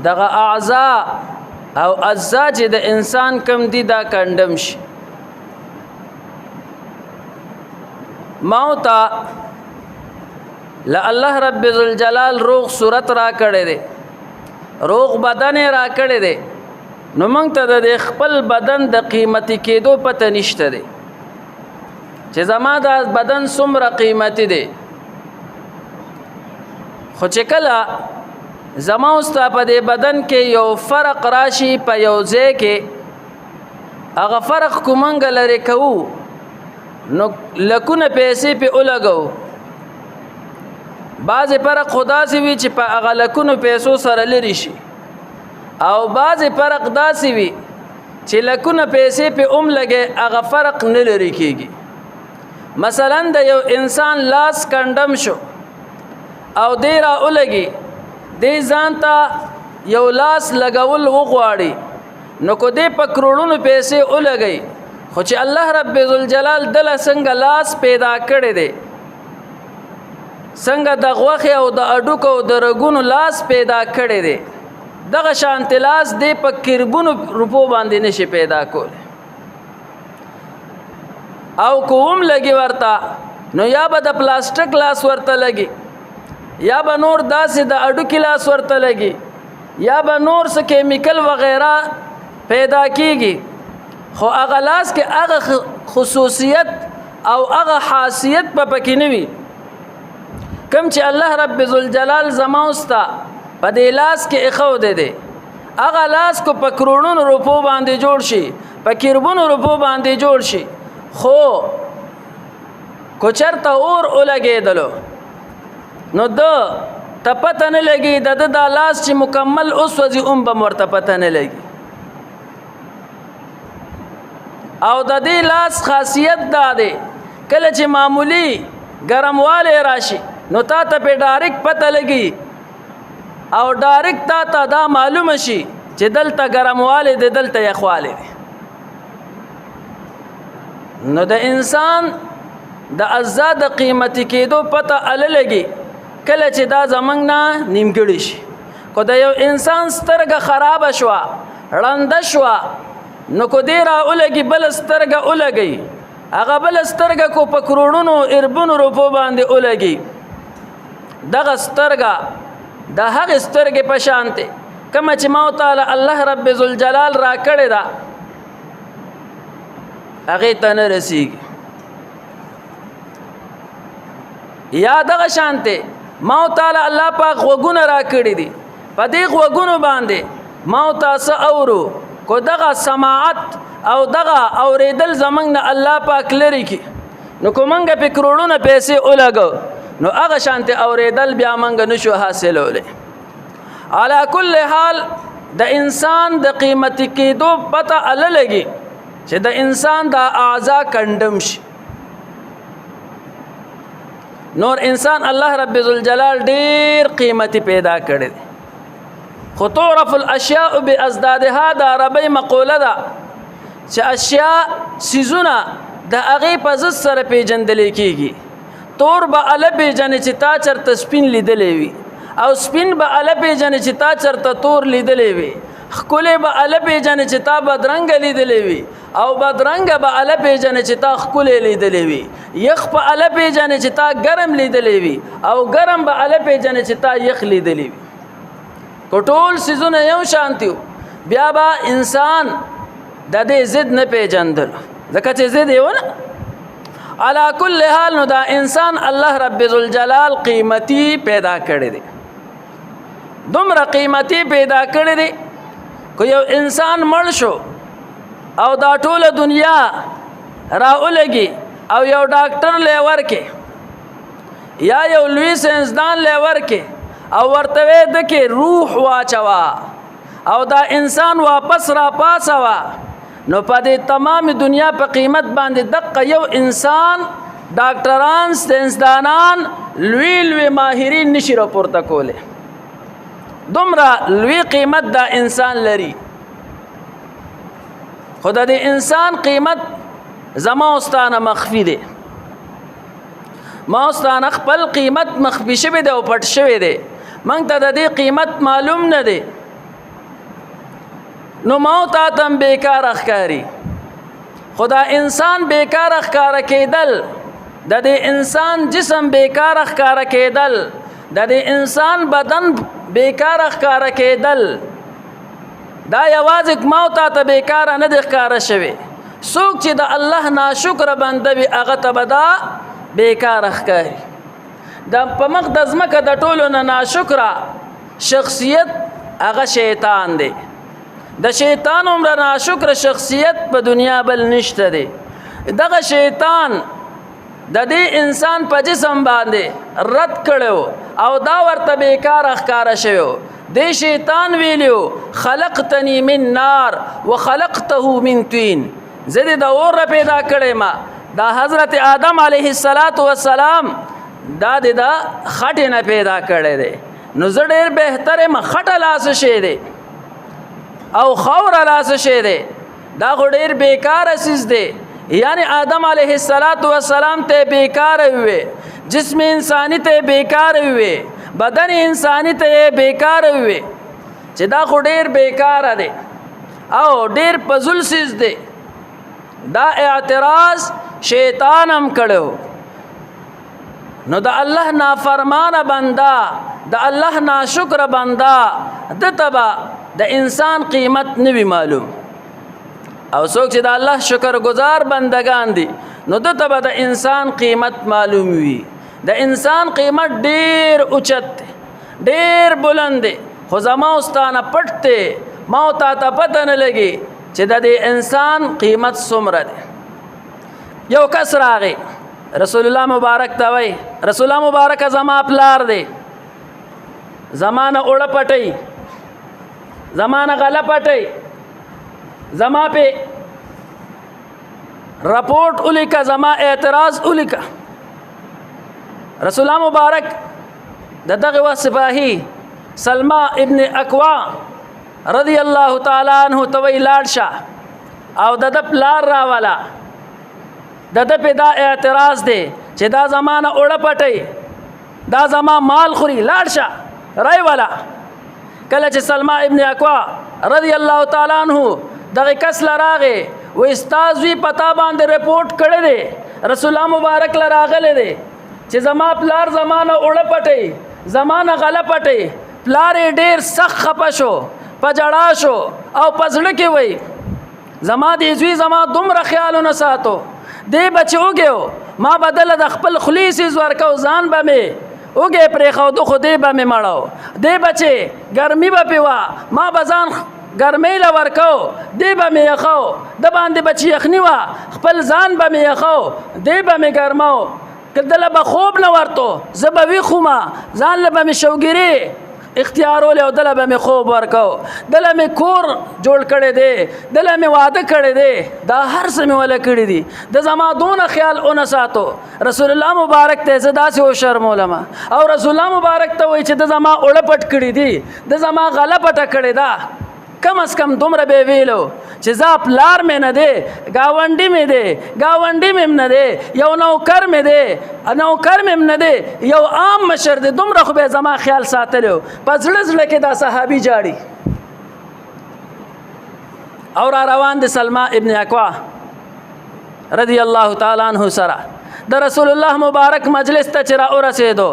دغه اعضاء او اجزا چې د انسان کم دي دا کندم شي. موتا الله رب ذوالجلال روغ صورت را کړی دی، روغ بدن را کړی دی، نو موږ ته د خپل بدن د قیمتي کېدو پته نشته دی چې زما د بدن څومره قیمتي دی. خو چې کله زما اوستا په دې بدن کې یو فرق راشي په یو ځای کې، هغه فرق کو موږ لرې کوو نو لکونه پیسې په ولګو. بعضې فرق خدا سي وي چې په هغه لکونو پیسو سره لري شي، او بعضې فرق داسې وي چې لکونه پیسې په لګي هغه فرق نه لري کېږي. مثلا د یو انسان لاس کندم شو او دی را ولګي، دی ځان ته یو لاس لګول وغواړي، نو کو دی په کروڑونو پیسې ولګي، خو چې الله رب ذوالجلال دله څنګه لاس پیدا کړی دی، څنګه د غوښې او د اډوکو او د رګونو لاس پیدا کړی دی، دغه شانتې لاس دی په کربونو روپو باندې نشي پیدا کولی. او کوم لګي ورته نو یا به د پلاستیک لاس ورته لګي، یا به نور داسې د اډوکي لاس ورته لګي، یا به نور څه کیمیکل وغیره پیدا کیږي، خو هغه لاس کې هغه خصوصیت او هغه خاصیت په پکې نه وي کوم چې الله رب ذوالجلال زما اوستا په دې لاس کې ایښودی دی. هغه لاس کو په کروڑونو روپو باندې جوړ شي، په کربونو روپو باندې جوړ شي، خو کو چرته اور ولګېدلو نو ده ته پته نه لګي د ده دا لاس چې مکمل وسوځي به ورته پته نه لګي. او د دې لاس خاصیت دا دی کله چې معمولی ګرموالی راشي نو تا ته پې ډایرکټ پته لګي او ډایرکټ تا ته دا معلومه شي چې دلته ګرموالی دی دلته یخوالی دی. نو د انسان د اجزا د قیمتي کېدو پته اله لګي کله چې دا زمونږ نه نیمګړي شي. خو د یو انسان سترګه خرابه شوه، ړنده شوه، نو کو دی را ولګي بل سترګه ولګي، هغه بل سترګه کو په کروڑونو اربونو روپو باندې ولګي، دغه سترګه د هغې سترګې په شان دی کومه چې ما تعالی الله رب ذوالجلال را کړې ده هغې ته نه رسیږي. یا دغه شان دی ما تعالی الله پاک غوږونه را کړي دي، په دې غوږونو باندې ما تاسو اورو، کو دغه سماعت او دغه اوریدل زمنګ نه الله پاک لري کی، نو کو منګه په کروڑونه پیسې ولګو نو هغه شانته اوریدل بیا منګه نشو حاصلوله. علا کل حال د انسان د قیمتي کېدو پته اله لګي چې د انسان د اعضا کندم شي. نور انسان الله رب ذوالجلال ډیر قیمتي پیدا کړی دی. خو تعرف الاشیاء بازدادها دا عربی مقوله ده چې اشیاء سیزونه د هغې په ضد سره پیژندلی کېږي. تور به اله پیژنې چې تا چرته سپین لیدلی وي، او سپین به اله پیژنې چې تا چرته تور لیدلی وي، ښکلی به اله پیژنې چې تا بدرنګه لیدلی وي، او بدرنګه به اله پیژنې چې تا ښکلی لیدلی وي، یخ په اله پیژنې چې تا ګرم لیدلی وي، او ګرم به اله پیژنې چې تا یخ لیدلی وي. کو ټول سیزونه یو شانتي بیا به انسان د دې ضد نه پیژندل ځکه چې ضد یې ونه. علا کل حال نو دا انسان الله رب ذوالجلال قیمتي پیدا کړی دی، دومره قیمتي پیدا کړی دی کو یو انسان مړ شو او دا ټوله دنیا را ولګي او یو ډاکټر لی ورکې یا یو لوی ساینسدان لی ورکې او ورته وی دکې روح واچوه او دا انسان واپس را پاسوه، نو په دې تمام دنیا په قیمت باندې دقه یو انسان ډاکټران ساینسدانان لوی لوی ماهرین نشي راپورته کولی. دومره لوی قیمت دا انسان لري. خو د دې انسان قیمت زما استانه مخفي دی، ما استانه خپل قیمت مخفي شوی دی او پټ شوی دی، موږ ته د دې قیمت معلوم نه دی. نو موت تم بیکار ښکاري. خدا انسان بیکار ښکاره کېدل، د دې انسان جسم بیکار ښکاره کېدل، د دې انسان بدن بیکار ښکاره کېدل، دا یوازې موت ته بیکار نه دی ښکاره شوی. څوک چې د الله ناشکره بنده وي هغه ته به دا بیکار ښکاري. د په مخ د ځمکه د ټولو نه ناشکره شخصیت هغه شیطان دی. د شیطان عمره ناشکره شخصیت په دنیا بل نشته دی. دغه شیطان د دې انسان په جسم باندې رد کړو او دا ورته بیکار ښکاره شوی. دی شیطان ویلیو خلقتنی من نار وخلقته من طین، زه دې د اور پیدا کړی ما. دا حضرت آدم علیه السلام دا د خټې نه پیدا کړی دی. نو زه ډېر بهتر یم خټه لاس شی دی او خاوره لاس شی دی، دا خو ډېر بیکاره څیز دی. یعنی آدم علیه السلام ته بیکاره وي، جسم انسانی ته بیکاره وي، بدن انسانی ته بیکاره وي، چې دا خو ډېر بیکاره دی او ډېر فضول څیز دی. دا اعتراض شیطان هم کړو. نو د الله نافرمانه بنده، د الله ناشکره بنده، دته به د انسان قیمت نه وي معلوم. او څوک چې د الله شکر گزار بندگان دي نو دته به د انسان قیمت معلوم وي. د انسان قیمت ډیر اوچت دی، ډیر بلند دی، خو زما استانه پټ دی، ما تا ته پته نه لګي چې د دې انسان قیمت څومره دی. یو کس راغی رسول الله مبارک ته وای، رسول الله مبارک زما پلار دی، زمانه اوړه پټي، زمانه غله پټي، زما په رپورټ ولیکه، زما اعتراض ولیکه. رسول الله مبارک د دغه وخت سپاهي سلمہ ابن اکوا رضی الله تعالی عنہ ته وی لاړ شه او د پلار راوالا، د په دا اعتراض دی چې دا زمانه اوړه پټي، دا زما مال خوري، لاړ شه رای والا. کله چې سلمہ ابن اکوا رضی الله تعالی عنہ دغه کس لراغه و استاد وی پتا باندې رپورټ کړی دی، رسول الله مبارک لراغله دی چې زما پلار زمانه اوړه پټي، زمانه غله پټي. پلار ډیر سخت خپه شو، پجړا شو او پزړه کې وای زما دې زوی زما دومره خیالونه ساتو، دې بچوګو ما بدل د خپل خلیص ورکو ځان به می اوګه پرې خو دو خو دې به می مړاو، دې بچي ګرمي به پیوا ما بزان ګرمۍ له ورکو، دی به مې یخو، د باندې بچی یخني وه خپل ځان به مې یخو، دی به مې ګرمو، که دله به خوب نه ورتو زه به ویښومه، ځان له به مې شوګیرې اختیارول او دله به مې خوب ورکو، دله مې کور جوړ کړی دی، دله مې واده کړی دی، دا هر څه مې وله کړي دي، د زما دونه خیال ونه ساتو. رسول الله مبارک ته زه داسې وشرمولمه او رسول الله مبارک ته وایي چې د زما اوړه پټ کړي دي، د زما غله پټه کړې ده. کم از کم دومره به ویلو چې زه پلار مې نه دی، ګاونډي مې دی، ګاونډي مې نه دی، یو نوکر مې دی، نوکر مې نه دی، یو عام مشر دی، دومره خو به زما خیال ساتلو. په زړه زړه کې دا صحابي جاړي او را روان دی سلمہ ابن اکوا رضی الله تعالی عنہ سره د رسول الله مبارک مجلس ته چې را ورسېدو،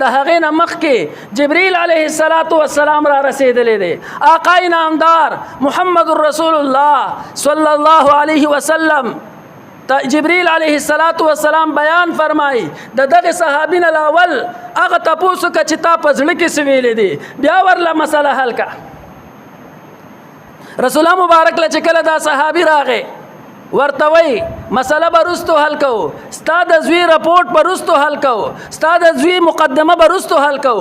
د هغې نه مخکې جبریل علیه السلام را رسېدلی دی. آقای نامدار محمد رسول الله صلی الله علیه وسلم جبریل علیه السلام بیان فرمای د دغه صحابین الاول هغه تاسو که چې تا په زړه کې څه ویلې دي بیا ورله مسله حل کا. رسول الله مبارک له چې کله دا صحابي راغی ورته وی مسله برستو حل کو، ستا د زوی رپورټ برستو حل کو، ستا د زوی مقدمه برستو حل کو.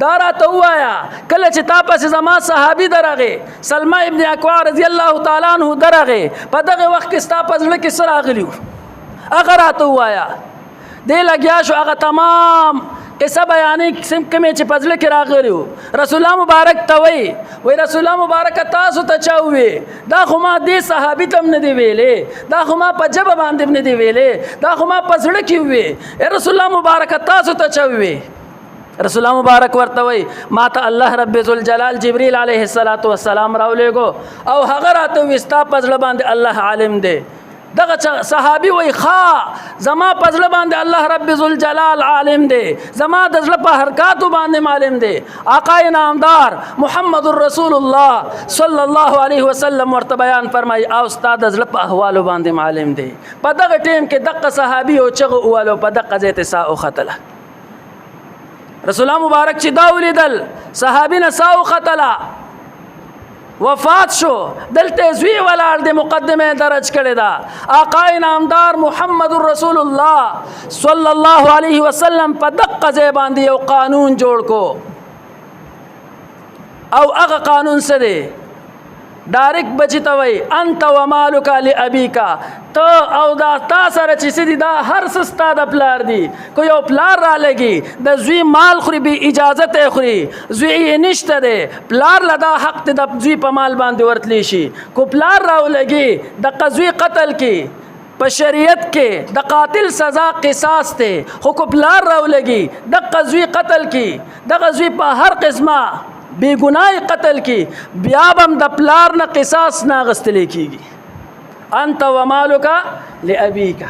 دا راته ووایا کله چې تا پسې زما صحابي درغې سلمہ ابن اکوا رضی الله تعالی عنہ درغې په دغه وخت کې ستا په زړه کې څه راغلي وو هغه راته ووایا. دی لګیا شو هغه تمام قصه بیانې کومې چې په زړه کې راغلي وو. رسول الله مبارک ته وی رسول الله مبارک تاسو ته چا ووی دا خو ما دې صحابي ته هم نه دی ویلې، دا خو ما په ژبه باندې هم نه دی ویلې، دا خو ما په زړه کې ووی. رسول الله مبارک تاسو ته چا ووی؟ رسول الله مبارک ورته وای ما ته الله رب ذوالجلال جبريل عليه السلام راولېګو او هغه راته وی ستا په زړه باندې الله عالم دی. دغه صحابي وای ښه زما په زړه باندې الله رب ذوالجلال عالم دی، زما د زړه په حرکاتو باندې عالم دی. آقا نامدار محمد رسول الله صلی الله علیه وسلم ورته بیان فرمای او ستا د زړه په احوالو باندې عالم دی. په دغه ټیم کې دغه صحابي او چغه اولو په دغه ځای ته سا وختله. رسول الله مبارک چې دا ولیدل صحابي نه سا وختله، وفات شو. دلته زوی ولاړ د مقدمه درج کړی دا. آقا نامدار محمد رسول الله صلی الله علیه وسلم په دقه ځای باندې یو قانون جوړ کو، او هغه قانون څه دی؟ ډایرک بچی ته وای انت ومالک لابیک، ته او دا تا سره چې څه دي دا هر څه ستا د پلار دي. کو یو پلار را لګي د زوی مال خوري بې اجازت یې خوري، زوی یې نشته دی، پلار له دا حق دی د زوی په مال باندې ورتلی شي. کو پلار راولګي د زوی قتل کې په شریعت کې د قاتل سزا قصاص ته، خو کو پلار راولګي د زوی قتل کې د زوی په هر قسمه بے گناہ قتل کی بیا بم د پلار نه قصاص نه غستل کیږي. انت ومالک لابیک.